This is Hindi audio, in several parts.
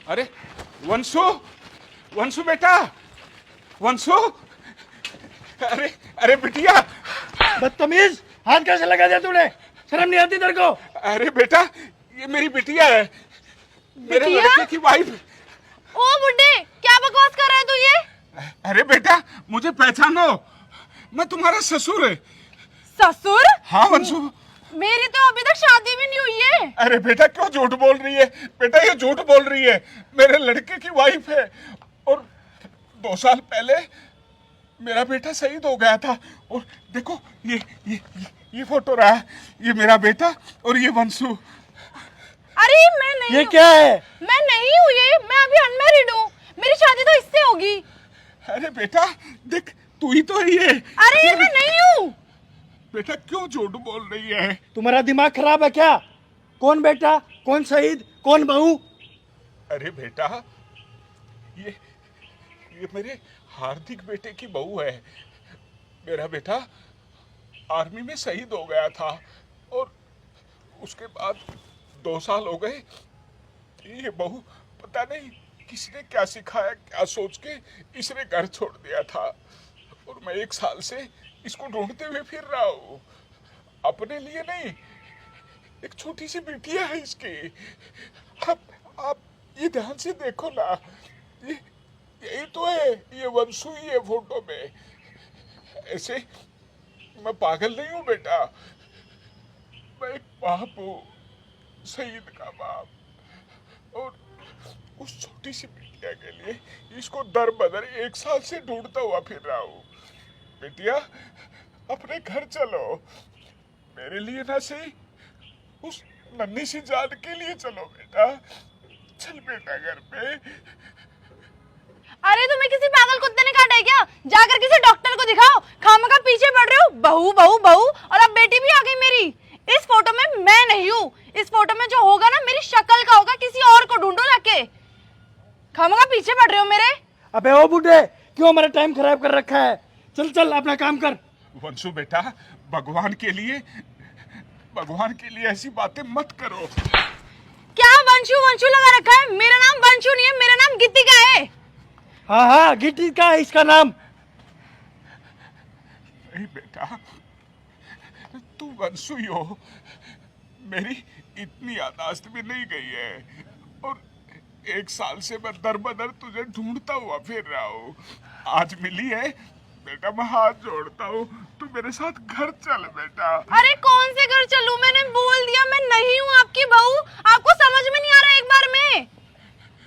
अरे वंशु, वंशु बेटा, वंशु, अरे अरे बिटिया। बदतमीज, हाथ कैसे लगा दिया तूने? शर्म नहीं आती तेरे को? अरे बेटा ये मेरी बिटिया है, मेरे लड़के की वाइफ। ओ बुड्ढे, क्या बकवास कर रहा है तू ये? अरे बेटा मुझे पहचानो, मैं तुम्हारा ससुर है। ससुर? हाँ वंशु। मेरी तो अभी तक शादी भी नहीं हुई है। अरे बेटा क्यों झूठ बोल रही है? बेटा ये झूठ बोल रही है, मेरे लड़के की वाइफ है। और 2 साल पहले मेरा बेटा शहीद हो गया था। और देखो ये फोटो रहा है, ये मेरा बेटा और ये वंशु। अरे मैं नहीं ये हूँ। क्या है? मैं नहीं हूँ ये, मैं अभी अनमैरिड हूँ। मेरी शादी तो इससे होगी। अरे बेटा देख तू ही तो है ये। अरे मैं नहीं हूँ। बेटा क्यों झूठ बोल रही है? तुम्हारा दिमाग खराब है क्या? कौन बेटा, कौन शहीद, कौन बहू? अरे बेटा ये मेरे हार्दिक बेटे की बहू है। मेरा बेटा आर्मी में शहीद हो गया था और उसके बाद 2 साल हो गए। ये बहू पता नहीं किसने क्या सिखाया, क्या सोच के इसने घर छोड़ दिया था। और मैं 1 साल से इसको ढूंढते हुए फिर रहा हूँ, अपने लिए नहीं, एक छोटी सी बिटिया है इसकी। आप ये ध्यान से देखो ना, यही तो है, ये वंशु ही है फोटो में। ऐसे मैं पागल नहीं हूँ बेटा, मैं एक बाप हूँ, शहीद का बाप। और उस छोटी सी बिटिया के लिए इसको दर बदर 1 साल से ढूंढता हुआ फिर रहा हूँ। बेटिया अपने घर चलो, मेरे लिए ना सही उस नन्ही सी जान के लिए चलो बेटा। चल बेटा घर पे। अरे तुम्हें किसी पागल कुत्ते ने काटा है क्या? जाकर किसी डॉक्टर को दिखाओ, खामखा पीछे पड़ रहे हो। बहू बहू बहू, और अब बेटी भी आ गई मेरी। इस फोटो में मैं नहीं हूँ, इस फोटो में जो होगा ना मेरी शक्ल का होगा। किसी और को ढूंढो जाके, खामखा पीछे पड़ रहे हो मेरे। अबे ओ बूढ़े, क्यों हमारा टाइम खराब कर रखा है? चल चल अपना काम कर। वंशु बेटा भगवान के लिए ऐसी बातें मत करो। क्या वंशु वंशु लगा रखा है? मेरा नाम वंशु नहीं है, मेरा नाम गीतिका है। हाँ हाँ, गिट्टी का है इसका नाम। नहीं बेटा तू वंशु ही हो, मेरी इतनी यादाश्त भी नहीं गई है। और 1 साल से मैं दर बदर तुझे ढूंढता हुआ फिर रहा हूँ। आज मिली है बेटा, मैं हाथ जोड़ता हूँ, तू मेरे साथ घर चल बेटा। अरे कौन से घर चलूं? मैंने बोल दिया मैं नहीं हूँ आपकी बहू। आपको समझ में नहीं आ रहा? एक बार में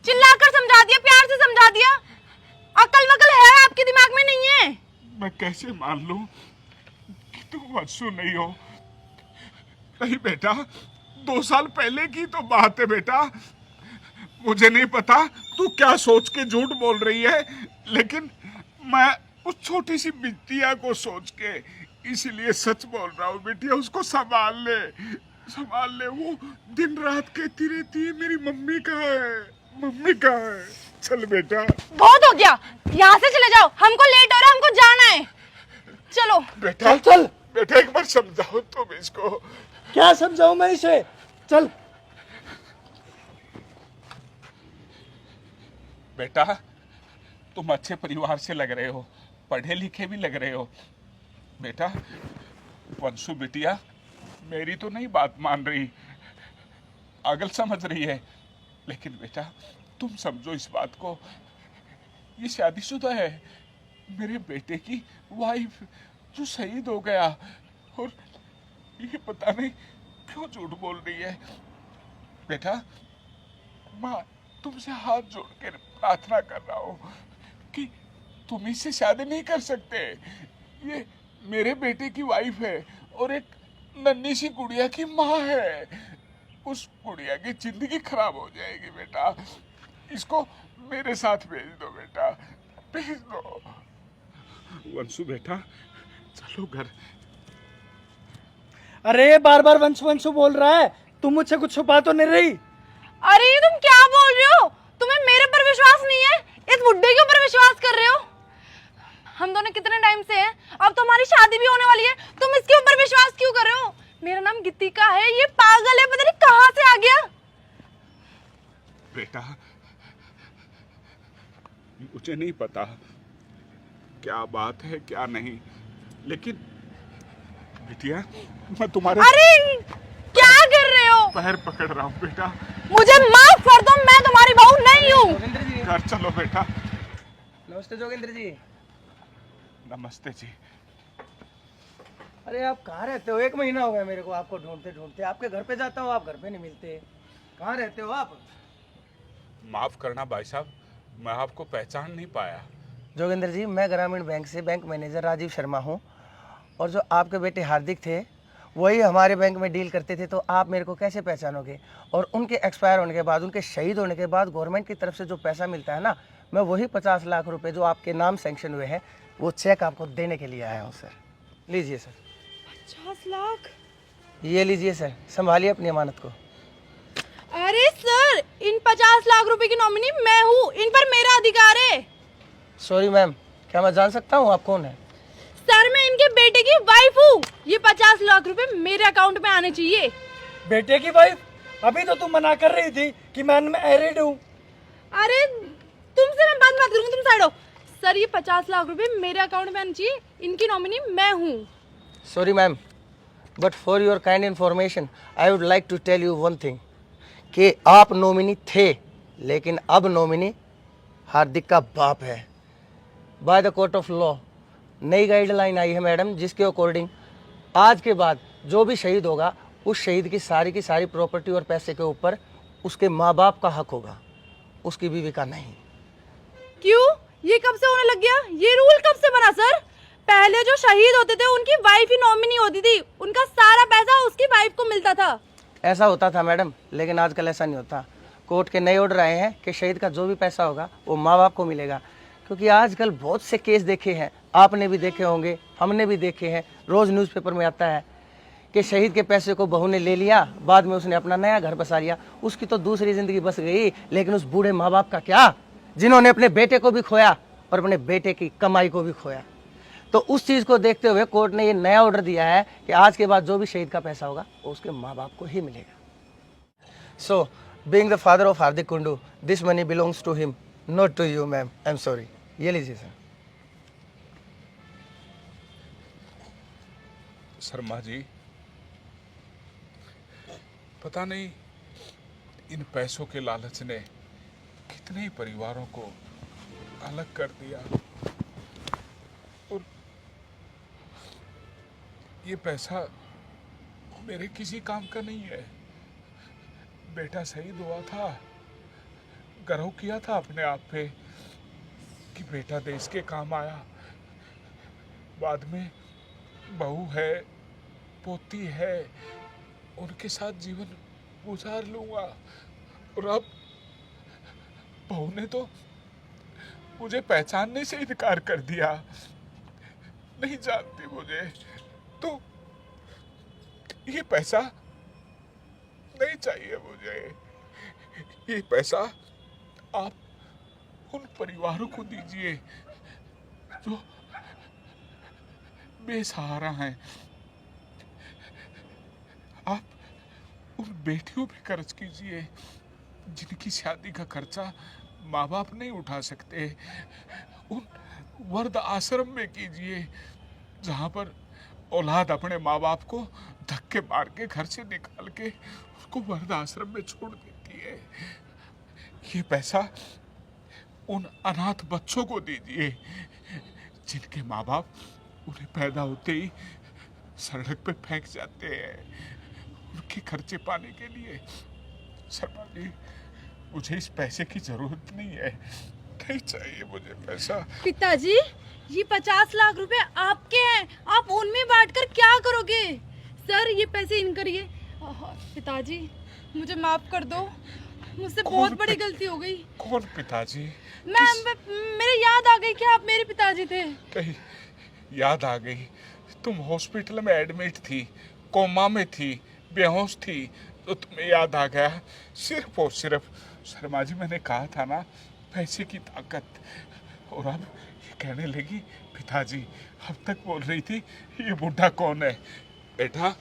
चिल्लाकर समझा दिया, प्यार से समझा दिया। अकल मकल है आपके दिमाग में नहीं है? मैं कैसे मान लूं कि तू वंशु नहीं हो? नहीं बेटा 2 साल पहले की तो बात है बेटा। मुझे नहीं पता तू क्या सोच के झूठ बोल रही है, लेकिन मैं उस छोटी सी बिटिया को सोच के इसीलिए सच बोल रहा हूँ। बिटिया उसको संभाल ले, संभाल ले। वो दिन रात कहती रहती है मेरी मम्मी कहाँ है, मम्मी कहाँ है। चल बेटा। बहुत हो गया, यहाँ से चले जाओ, हमको लेट हो रहा है, हमको जाना है। चलो बेटा चल चल। बेटा एक बार समझाओ तुम इसको। क्या समझाऊं मैं इसे? चल। बेटा तुम अच्छे परिवार से लग रहे हो, पढ़े लिखे भी लग रहे हो। बेटा वंशु बिटिया मेरी तो नहीं बात मान रही, पागल समझ रही है। लेकिन बेटा तुम समझो इस बात को, ये शादीशुदा है, मेरे बेटे की वाइफ जो शहीद हो गया। और ये पता नहीं क्यों झूठ बोल रही है। बेटा माँ तुमसे हाथ जोड़ कर प्रार्थना कर रहा हूँ कि तुम इससे शादी नहीं कर सकते। ये मेरे बेटे की वाइफ है और एक नन्ही सी गुड़िया की माँ है। उस गुड़िया की जिंदगी खराब हो जाएगी बेटा। इसको मेरे साथ भेज दो बेटा, भेज दो। वंशु बेटा चलो घर। अरे बार बार वंशु वंशु बोल रहा है, तुम मुझसे कुछ छुपा तो नहीं रही? अरे ये तुम क्या बोल रहे हो? तुम्हें मेरे पर विश्वास नहीं है, इस बुड्ढे के ऊपर विश्वास कर रहे हो। हम दोनों कितने टाइम से हैं, अब तो हमारी शादी भी होने वाली है, तुम इसके ऊपर विश्वास क्यों कर रहे हो? मेरा नाम गीतिका है, ये पागल है, पता नहीं कहाँ से आ गया। बेटा मुझे नहीं पता क्या बात है क्या नहीं, लेकिन बिटिया मैं तुम्हारे अरे क्या कर रहे हो? पैर पकड़ रहा हूँ बेटा। मुझे माफ कर दो, मैं तुम्हारी बहू नहीं हूँ। जोगिंदर जी, घर चलो बेटा। नमस्ते जोगिंदर जी। नमस्ते जी। अरे आप कहाँ रहते हो? 1 महीना हो गया मेरे को आपको ढूंढते ढूंढते। आपके घर पे जाता हूँ, आप घर पे नहीं मिलते। कहाँ रहते हो आप? माफ करना भाई साहब, मैं आपको पहचान नहीं पाया। जोगिंदर जी, मैं ग्रामीण बैंक से बैंक मैनेजर राजीव शर्मा हूँ, और जो आपके बेटे हार्दिक थे वही हमारे बैंक में डील करते थे, तो आप मेरे को कैसे पहचानोगे? और उनके एक्सपायर होने के बाद, उनके शहीद होने के बाद गवर्नमेंट की तरफ से जो पैसा मिलता है ना, मैं वही 50 लाख रुपए जो आपके नाम सैंक्शन हुए हैं वो चेक आपको देने के लिए आया हूँ सर। लीजिए सर। 50 लाख? ये लीजिए सर, संभालिए अपनी अमानत को। अरे सर, इन 50 लाख रुपए की नॉमिनी मैं हूँ, इन पर मेरा अधिकार है। सॉरी मैम, क्या मैं जान सकता हूँ आप कौन है? सर, मैं इनके बेटे की वाइफ हूँ। ये 50 लाख रुपए मेरे अकाउंट में आने चाहिए। बेटे की वाइफ? अभी तो तुम मना कर रही थी कि मैं मैरिड हूँ। अरे तुमसे मैं बात करूंगी, तुम साइड हो। सर, ये 50 लाख रुपए मेरे अकाउंट में आने चाहिए, इनकी नॉमिनी मैं हूँ। Sorry ma'am, but for your kind information I would like to tell you one thing, कि आप नॉमिनी थे, लेकिन अब नॉमिनी हार्दिक का बाप है। By the court of law नई गाइडलाइन आई है मैडम, जिसके अकॉर्डिंग आज के बाद जो भी शहीद होगा उस शहीद की सारी प्रॉपर्टी और पैसे के ऊपर उसके माँ बाप का हक होगा, उसकी बीवी का नहीं। क्यों? ये कब से होने लग गया? ये रूल कब से बना सर? पहले जो शहीद होते थे उनकी वाइफ ही नॉमिनी होती थी, उनका सारा पैसा उसकी वाइफ को मिलता था। ऐसा होता था मैडम, लेकिन आजकल ऐसा नहीं होता। कोर्ट के नए ऑर्डर आए हैं कि शहीद का जो भी पैसा होगा वो माँ बाप को मिलेगा, क्योंकि आजकल बहुत से केस देखे हैं, आपने भी देखे होंगे, हमने भी देखे हैं, रोज़ न्यूज़पेपर में आता है कि शहीद के पैसे को बहू ने ले लिया, बाद में उसने अपना नया घर बसा लिया, उसकी तो दूसरी ज़िंदगी बस गई, लेकिन उस बूढ़े माँ बाप का क्या, जिन्होंने अपने बेटे को भी खोया और अपने बेटे की कमाई को भी खोया। तो उस चीज़ को देखते हुए कोर्ट ने ये नया ऑर्डर दिया है कि आज के बाद जो भी शहीद का पैसा होगा वो उसके माँ बाप को ही मिलेगा। So being the father of Hardik Kundu, this money belongs to him, not to you ma'am, I am sorry. ये लीजिए सर। शर्मा जी, पता नहीं इन पैसों के लालच ने कितने ही परिवारों को अलग कर दिया, और ये पैसा मेरे किसी काम का नहीं है। बेटा शहीद हुआ था, गर्व किया था अपने आप पे कि बेटा देश के काम आया। बाद में बहू है, पोती है, उनके साथ जीवन गुजार लूंगा, और अब बहू ने तो मुझे पहचानने से इनकार कर दिया, नहीं जानती मुझे। तो ये पैसा नहीं चाहिए मुझे। ये पैसा आप उन परिवारों को दीजिए जो बेसहारा हैं। आप उन बेटियों पे कर्ज कीजिए जिनकी शादी का खर्चा माँ बाप नहीं उठा सकते। उन वृद्ध आश्रम में कीजिए जहाँ पर औलाद अपने माँ बाप को धक्के मार के घर से निकाल के उसको वृद्ध आश्रम में छोड़ देती है। ये पैसा उन अनाथ बच्चों को दीजिए जिनके माँ बाप उन्हें पैदा होते ही सड़क पे फेंक जाते हैं उनके खर्चे पाने के लिए। शर्मा जी, मुझे इस पैसे की जरूरत नहीं है, नहीं चाहिए मुझे पैसा। पिताजी, ये 50 लाख रुपए आपके हैं, आप उनमें बांटकर क्या करोगे? सर, ये पैसे इन करिए। पिताजी, मुझे माफ कर दो, मुझसे बहुत बड़ी गलती हो गई। कौन पिताजी? मेरे याद आ गई कि आप मेरे पिताजी थे। कहीं याद आ गई? तुम हॉस्पिटल में एडमिट थी, कोमा में थी, बेहोश थी, तो तुम्हें याद आ गया सिर्फ और सिर्फ। शर्मा जी, मैंने कहा था ना, पैसे की ताकत। और अब ये कहने लगी पिताजी। अब तक बोल रही थी ये बुढ़ा कौन है। बेटा,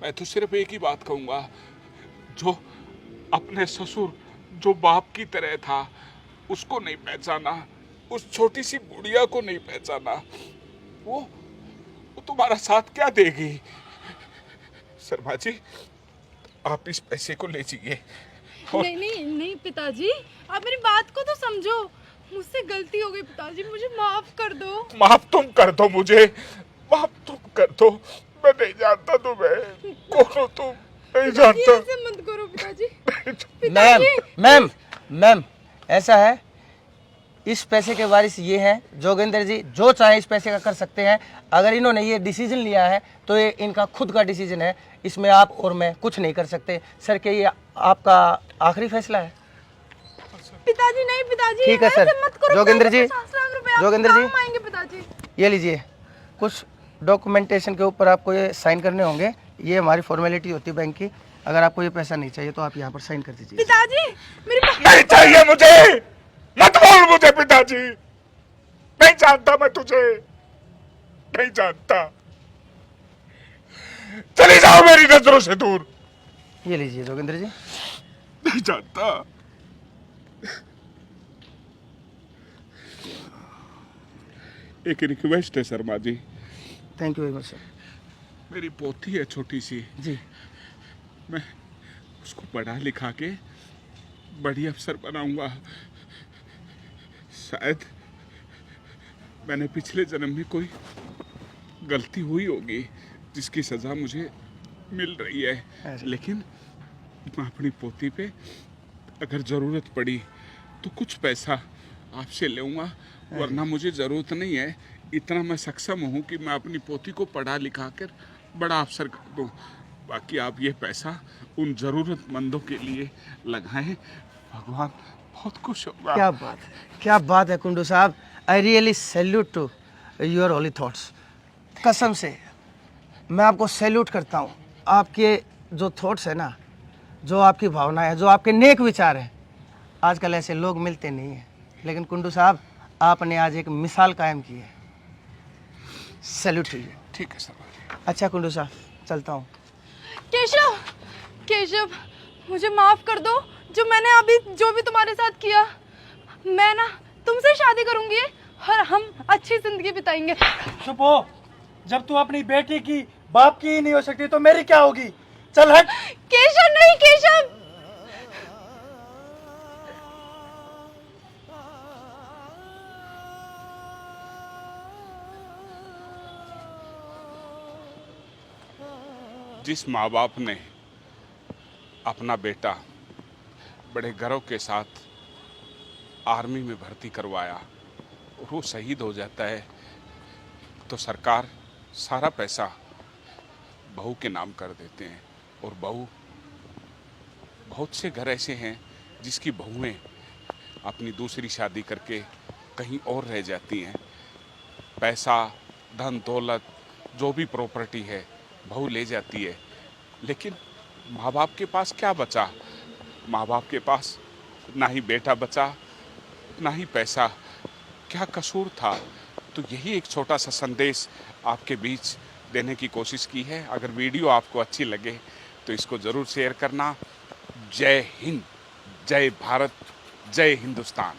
मैं तो सिर्फ एक ही बात कहूंगा, जो अपने ससुर जो बाप की तरह था उसको नहीं पहचाना, उस छोटी सी बुढ़िया को नहीं पहचाना, वो तुम्हारा साथ क्या देगी? शर्मा जी, आप इस पैसे को ले जाइए। नहीं नहीं नहीं पिताजी, आप मेरी बात को तो समझो। मुझसे गलती हो गई पिताजी, मुझे माफ कर दो। माफ तुम कर दो मुझे, माफ तुम कर दो। मैं नहीं जानता तुम्हें, कौन हो तुम? नहीं जानता। ऐसे मत करो पिताजी। मैम मैम मैम, ऐसा है, इस पैसे के वारिस ये हैं जोगेंद्र जी, जो चाहे इस पैसे का कर सकते हैं। अगर इन्होंने ये डिसीजन लिया है तो ये इनका खुद का डिसीजन है, इसमें आप और मैं कुछ नहीं कर सकते। सर, क्या ये आपका आखिरी फैसला है? पिताजी नहीं पिताजी, ठीक है सर। ऐसे मत करो। जोगेंद्र जी, 50 लाख रुपए आपके जोगेंद्र जी, काम आएंगे पिताजी। ये लीजिए, कुछ डॉक्यूमेंटेशन के ऊपर आपको ये साइन करने होंगे। ये हमारी फॉर्मेलिटी होती है बैंक की। अगर आपको ये पैसा नहीं चाहिए तो आप यहाँ पर साइन कर दीजिए। पिताजी मेरी नहीं चाहिए मुझे, मत बोल मुझे पिताजी। नहीं जानता मैं तुझे, नहीं जानता। चले जाओ मेरी नजरों से दूर। ये लीजिए जोगेंद्र जी। नहीं जानता। एक रिक्वेस्ट है Sharma ji. Thank you very much sir. मेरी पोती है छोटी सी, जी, मैं उसको पढ़ा लिखा के बड़ी अफसर बनाऊंगा। शायद मैंने पिछले जन्म में कोई गलती हुई होगी जिसकी सजा मुझे मिल रही है, लेकिन मैं अपनी पोती पे अगर ज़रूरत पड़ी तो कुछ पैसा आपसे लूँगा, वरना मुझे ज़रूरत नहीं है। इतना मैं सक्षम हूँ कि मैं अपनी पोती को पढ़ा लिखा कर बड़ा अफसर कर दूँ। बाकी आप ये पैसा उन ज़रूरतमंदों के लिए लगाएं, भगवान बहुत खुश होगा। क्या बात है, क्या बात है कुंडू साहब। I really salute to your holy thoughts. कसम से मैं आपको सैल्यूट करता हूँ। आपके जो थॉट्स है ना, जो आपकी भावना है, जो आपके नेक विचार हैं, आजकल ऐसे लोग मिलते नहीं हैं। लेकिन कुंडू साहब, आपने आज एक मिसाल कायम की है। Salute to you. ठीक है सर। अच्छा कुंडू साहब, चलता हूँ। केशव, केशव मुझे माफ कर दो। जो मैंने अभी जो भी तुम्हारे साथ किया, मैं ना तुमसे शादी करूंगी और हम अच्छी जिंदगी बिताएंगे। चुप हो। जब तू अपनी बेटी की बाप की ही नहीं हो सकती तो मेरी क्या होगी? चल हट। केशव नहीं, केशव। जिस माँ बाप ने अपना बेटा बड़े गर्व के साथ आर्मी में भर्ती करवाया और वो शहीद हो जाता है, तो सरकार सारा पैसा बहू के नाम कर देते हैं। और बहू, बहुत से घर ऐसे हैं जिसकी बहुएं अपनी दूसरी शादी करके कहीं और रह जाती हैं। पैसा, धन दौलत, जो भी प्रॉपर्टी है बहू ले जाती है, लेकिन माँ बाप के पास क्या बचा? माँ बाप के पास ना ही बेटा बचा, ना ही पैसा। क्या कसूर था? तो यही एक छोटा सा संदेश आपके बीच देने की कोशिश की है। अगर वीडियो आपको अच्छी लगे तो इसको ज़रूर शेयर करना। जय हिंद, जय भारत, जय हिंदुस्तान।